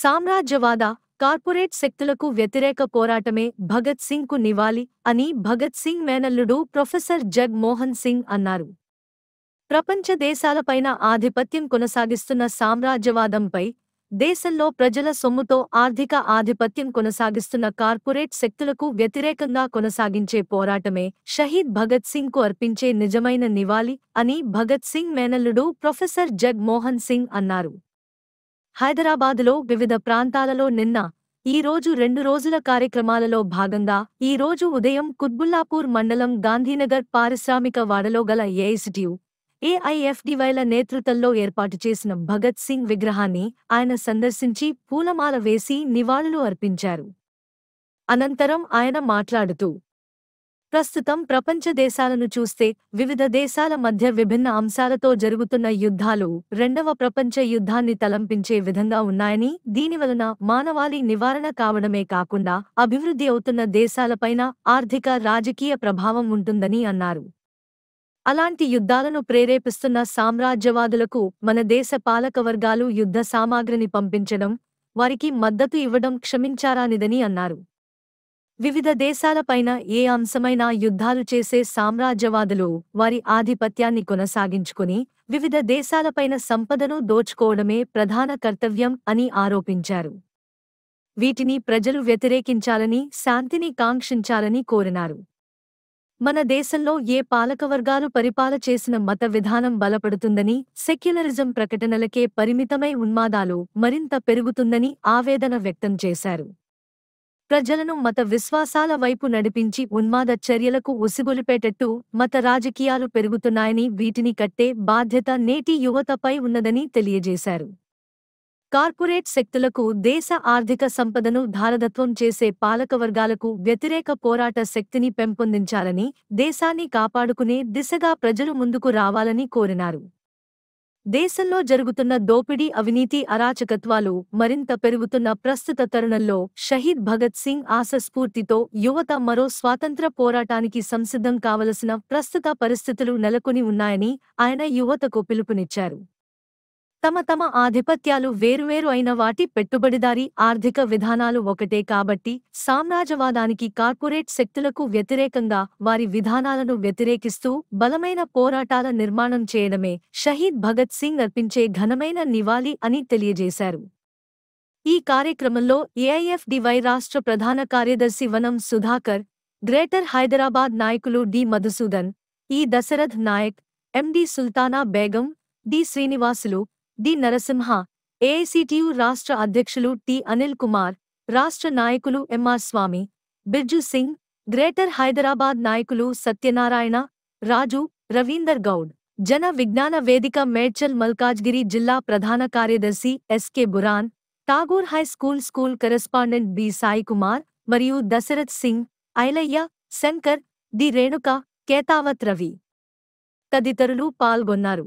సామ్రాజ్యవాద, corporate శక్తులకు వ్యతిరేక పోరాటమే భగత్ సింగ్ కు నివాళి అని భగత్ సింగ్ మేనల్లుడు ప్రొఫెసర్ జగ్ మోహన్ సింగ్ అన్నారు. ప్రపంచ దేశాలపైన ఆధిపత్యం కొనసాగిస్తున్న సామ్రాజ్యవాదంపై, దేశంలో ప్రజల సొమ్ముతో ఆర్థిక ఆధిపత్యం కొనసాగిస్తున్న కార్పొరేట్ శక్తులకు వ్యతిరేకంగా కొనసాగించే పోరాటమే షహీద్ భగత్ సింగ్ కు అర్పించే నిజమైన నివాళి అని భగత్ సింగ్ మేనల్లుడు ప్రొఫెసర్ జగ్ మోహన్ సింగ్ అన్నారు. హైదరాబాదులో వివిధ ప్రాంతాలలో నిన్న, ఈ రోజు 2 రోజుల కార్యక్రమాలలో భాగంగా ఈ రోజు ఉదయం కుత్బుల్లాపూర్ మండలం గాంధీనగర్ పారిశ్రామిక వాడలో గల ఏఐసిటియు, ఏఐఎఫ్డివైల నేతృత్వంలో ఏర్పాటు చేసిన భగత్ సింగ్ విగ్రహాన్ని ఆయన సందర్శించి పూలమాల వేసి నివాళులు అర్పించారు. అనంతరం ఆయన మాట్లాడుతూ, ప్రస్తుతం ప్రపంచ దేశాలను చూస్తే వివిధ దేశాల మధ్య విభిన్న అంశాలతో జరుగుతున్న యుద్ధాలు రెండవ ప్రపంచ యుద్ధాన్ని తలంపించే విధంగా ఉన్నాయని, దీనివలన మానవాళి నివారణ కావడమే కాకుండా అభివృద్ధి అవుతున్న దేశాలపైన ఆర్థిక, రాజకీయ ప్రభావం ఉంటుందని అన్నారు. అలాంటి యుద్ధాలను ప్రేరేపిస్తున్న సామ్రాజ్యవాదులకు మన దేశ పాలకవర్గాలు యుద్ధ సామాగ్రిని పంపించడం, వారికి మద్దతు ఇవ్వడం క్షమించారానిదని అన్నారు. వివిధ దేశాలపైన ఏ అంశమైనా యుద్ధాలు చేసే సామ్రాజ్యవాదులు వారి ఆధిపత్యాన్ని కొనసాగించుకుని వివిధ దేశాలపైన సంపదను దోచుకోవడమే ప్రధాన కర్తవ్యం అని ఆరోపించారు. వీటిని ప్రజలు వ్యతిరేకించాలని, శాంతిని కాంక్షించాలని కోరినారు. మన దేశంలో ఏ పాలకవర్గాలు పరిపాలన చేసిన మత విధానం బలపడుతుందని, సెక్యులరిజం ప్రకటనలకే పరిమితమై ఉన్మాదాలు మరింత పెరుగుతుందని ఆవేదన వ్యక్తం చేశారు. ప్రజలను మత విశ్వాసాల వైపు నడిపించి ఉన్మాద చర్యలకు ఉసిగొలిపేటట్టు మత రాజకీయాలు పెరుగుతున్నాయని, వీటిని కట్టే బాధ్యత నేటి యువతపై ఉన్నదని తెలియజేశారు. కార్పొరేట్ శక్తులకు దేశ ఆర్థిక సంపదను ధారదత్వం చేసే పాలకవర్గాలకు వ్యతిరేక పోరాట శక్తిని పెంపొందించాలని, దేశాన్ని కాపాడుకునే దిశగా ప్రజలు ముందుకు రావాలని కోరినారు. దేశంలో జరుగుతున్న దోపిడీ, అవినీతి, అరాచకత్వాలు మరింత పెరుగుతున్న ప్రస్తుత తరుణంలో షహీద్ భగత్ సింగ్ ఆశస్ఫూర్తితో యువత మరో స్వాతంత్ర పోరాటానికి సంసిద్ధం కావలసిన ప్రస్తుత పరిస్థితులు నెలకొని ఉన్నాయని ఆయన యువతకు పిలుపునిచ్చారు. తమ ఆధిపత్యాలు వేరువేరు అయిన వాటి పెట్టుబడిదారీ ఆర్థిక విధానాలు ఒకటే కాబట్టి, సామ్రాజ్యవాదానికి, కార్పొరేట్ శక్తులకు వ్యతిరేకంగా వారి విధానాలను వ్యతిరేకిస్తూ బలమైన పోరాటాల నిర్మాణం చేయడమే షహీద్ భగత్ సింగ్ అర్పించే ఘనమైన నివాళి అని తెలియజేశారు. ఈ కార్యక్రమంలో ఏఐఎఫ్డివై రాష్ట్ర ప్రధాన కార్యదర్శి వనం సుధాకర్, గ్రేటర్ హైదరాబాద్ నాయకులు D Madhusudan, E Dasharath Nayak, MD Sultana Begum, D Srinivasulu, D Narasimha, AICTU రాష్ట్ర అధ్యక్షులు టి అనిల్ కుమార్, రాష్ట్ర నాయకులు ఎంఆర్ స్వామి, బిర్జు సింగ్, గ్రేటర్ హైదరాబాద్ నాయకులు సత్యనారాయణ, రాజు, రవీందర్ గౌడ్, జన విజ్ఞాన వేదిక మేడ్చల్ మల్కాజ్గిరి జిల్లా ప్రధాన కార్యదర్శి SK Buran, Tagore high school correspondent B Sai Kumar మరియు దశరథ్ సింగ్, ఐలయ్య, శంకర్, డి రేణుక, కేతావత్ రవి తదితరులు పాల్గొన్నారు.